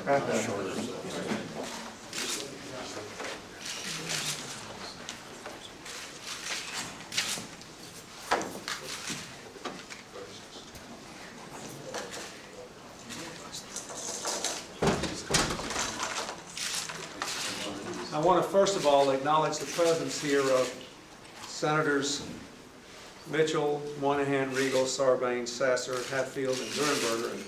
I want to first of all acknowledge the presence here of Senators Mitchell, Moynihan, Regal, Sarbanes, Sasser, Hatfield, and Durenberger, and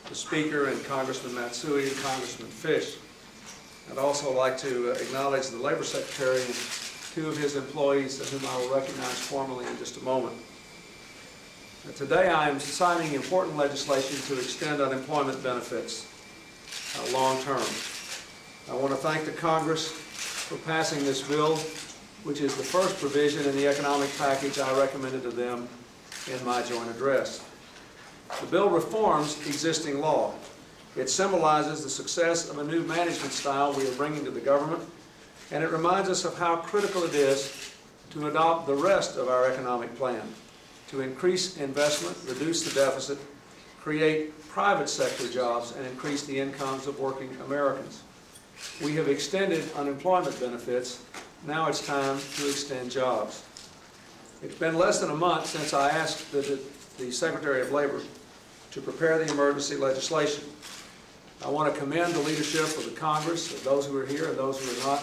the Speaker and Congressman Matsui and Congressman Fish. I'd also like to acknowledge the Labor Secretary and two of his employees, whom I will recognize formally in just a moment. Today I am signing important legislation to extend unemployment benefits long term. I want to thank the Congress for passing this bill, which is the first provision in the economic package I recommended to them in my joint address. The bill reforms existing law. It symbolizes the success of a new management style we are bringing to the government, and it reminds us of how critical it is to adopt the rest of our economic plan, to increase investment, reduce the deficit, create private sector jobs, and increase the incomes of working Americans. We have extended unemployment benefits. Now it's time to extend jobs. It's been less than a month since I asked the Secretary of Labor to prepare the emergency legislation. I want to commend the leadership of the Congress, of those who are here and those who are not,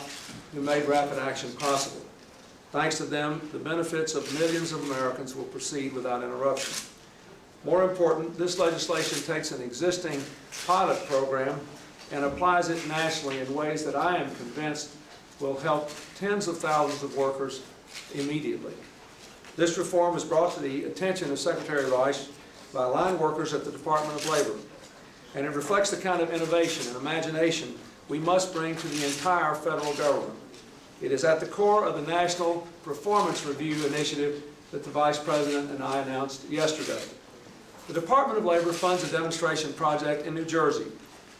who made rapid action possible. Thanks to them, the benefits of millions of Americans will proceed without interruption. More important, this legislation takes an existing pilot program and applies it nationally in ways that I am convinced will help tens of thousands of workers immediately. This reform was brought to the attention of Secretary Reich by line workers at the Department of Labor, and it reflects the kind of innovation and imagination we must bring to the entire federal government. It is at the core of the National Performance Review Initiative that the Vice President and I announced yesterday. The Department of Labor funds a demonstration project in New Jersey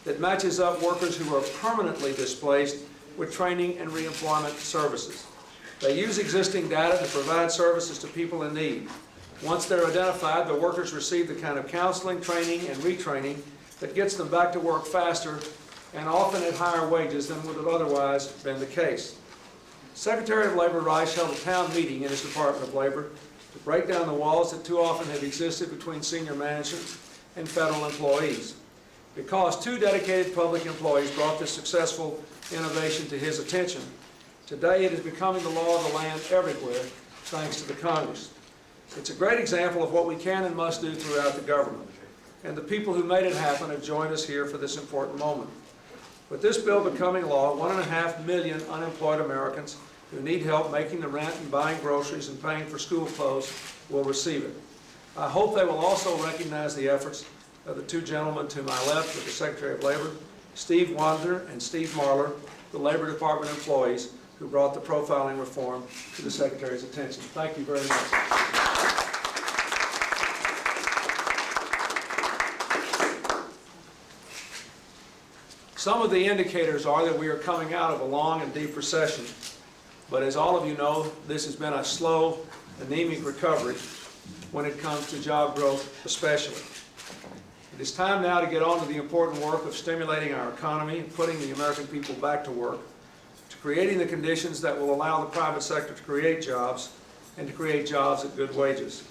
that matches up workers who are permanently displaced with training and reemployment services. They use existing data to provide services to people in need. Once they're identified, the workers receive the kind of counseling, training, and retraining that gets them back to work faster and often at higher wages than would have otherwise been the case. Secretary of Labor Reich held a town meeting in his Department of Labor to break down the walls that too often have existed between senior management and federal employees. Because two dedicated public employees brought this successful innovation to his attention, today it is becoming the law of the land everywhere, thanks to the Congress. It's a great example of what we can and must do throughout the government, and the people who made it happen have joined us here for this important moment. With this bill becoming law, 1.5 million unemployed Americans who need help making the rent and buying groceries and paying for school clothes will receive it. I hope they will also recognize the efforts of the two gentlemen to my left with the Secretary of Labor, Steve Wandner and Steve Marler, the Labor Department employees who brought the profiling reform to the Secretary's attention. Thank you very much. Some of the indicators are that we are coming out of a long and deep recession, but as all of you know, this has been a slow, anemic recovery when it comes to job growth especially. It is time now to get on to the important work of stimulating our economy and putting the American people back to work, to creating the conditions that will allow the private sector to create jobs and to create jobs at good wages.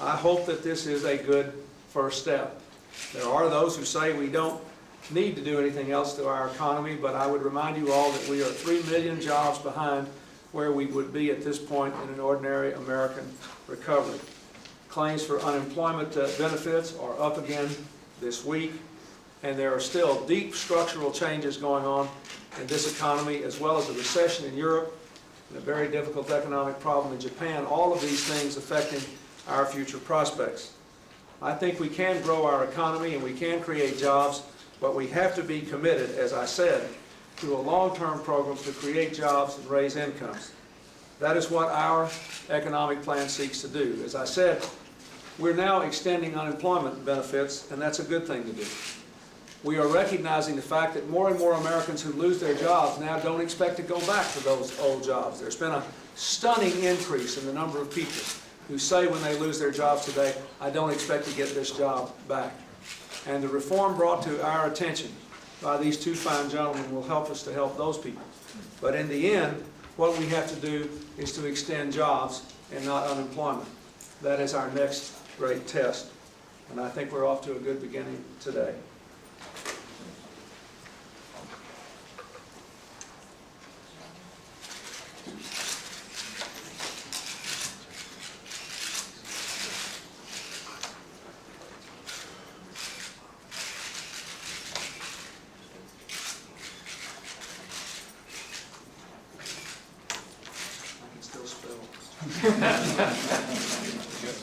I hope that this is a good first step. There are those who say we don't need to do anything else to our economy, but I would remind you all that we are 3 million jobs behind where we would be at this point in an ordinary American recovery. Claims for unemployment benefits are up again this week, and there are still deep structural changes going on in this economy, as well as a recession in Europe and a very difficult economic problem in Japan, all of these things affecting our future prospects. I think we can grow our economy and we can create jobs, but we have to be committed, as I said, to a long-term program to create jobs and raise incomes. That is what our economic plan seeks to do. As I said, we're now extending unemployment benefits, and that's a good thing to do. We are recognizing the fact that more and more Americans who lose their jobs now don't expect to go back to those old jobs. There's been a stunning increase in the number of people who say when they lose their jobs today, I don't expect to get this job back. And the reform brought to our attention by these two fine gentlemen will help us to help those people. But in the end, what we have to do is to extend jobs and not unemployment. That is our next great test, and I think we're off to a good beginning today.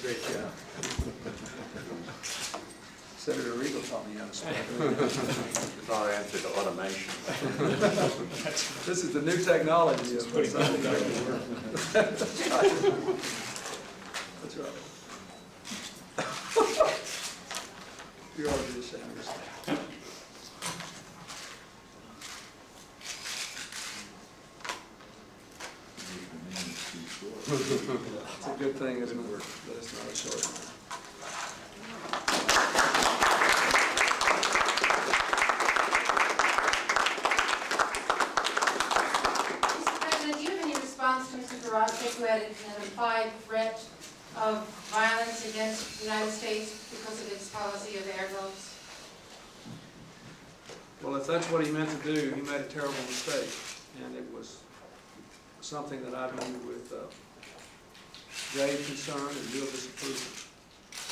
Great job. Senator Regal taught me how to spell. It's our answer to automation. This is the new technology. That's right. You ought to be ashamed of yourself. It's a good thing, isn't it, that it's not a short one. Mr. President, do you have any response to Mr. Garofsky, who had an implied threat of violence against the United States because of its policy of air votes? Well, if that's what he meant to do, he made a terrible mistake, and it was something that I view with grave concern and real disapproval.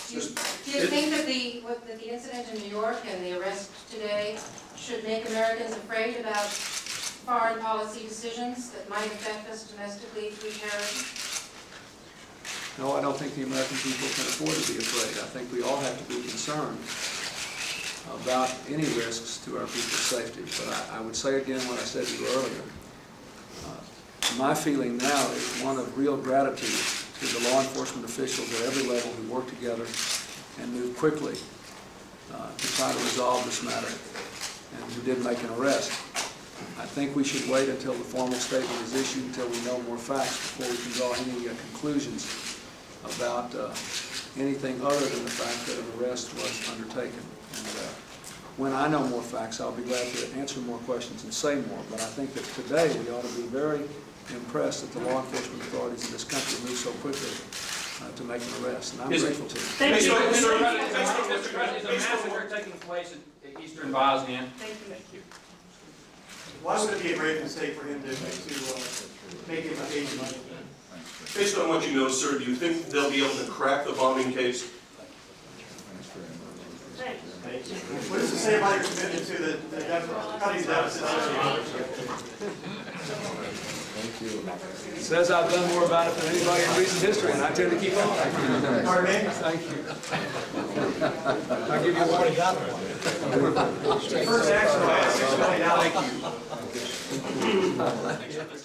Do you think that the incident in New York and the arrest today should make Americans afraid about foreign policy decisions that might affect us domestically through terrorism? No, I don't think the American people can afford to be afraid. I think we all have to be concerned about any risks to our people's safety. But I would say again what I said to you earlier. My feeling now is one of real gratitude to the law enforcement officials at every level who worked together and moved quickly to try to resolve this matter and who did make an arrest. I think we should wait until the formal statement is issued, until we know more facts before we can draw any conclusions about anything other than the fact that an arrest was undertaken. And when I know more facts, I'll be glad to answer more questions and say more. But I think that today we ought to be very impressed that the law enforcement authorities in this country moved so quickly to make an arrest, and I'm grateful to them. Thank you. Mr. President, is a massacre taking place in eastern Bosnia? Thank you. Why would it be a great mistake for him to make him a agent? Based on what you know, sir, do you think they'll be able to crack the bombing case? What does it say about your commitment to the cutting deficits? It says I've done more about it than anybody in recent history, and I tend to keep on. Pardon me? Thank you. I'll give you one. First action, I asked $6 million. Thank you.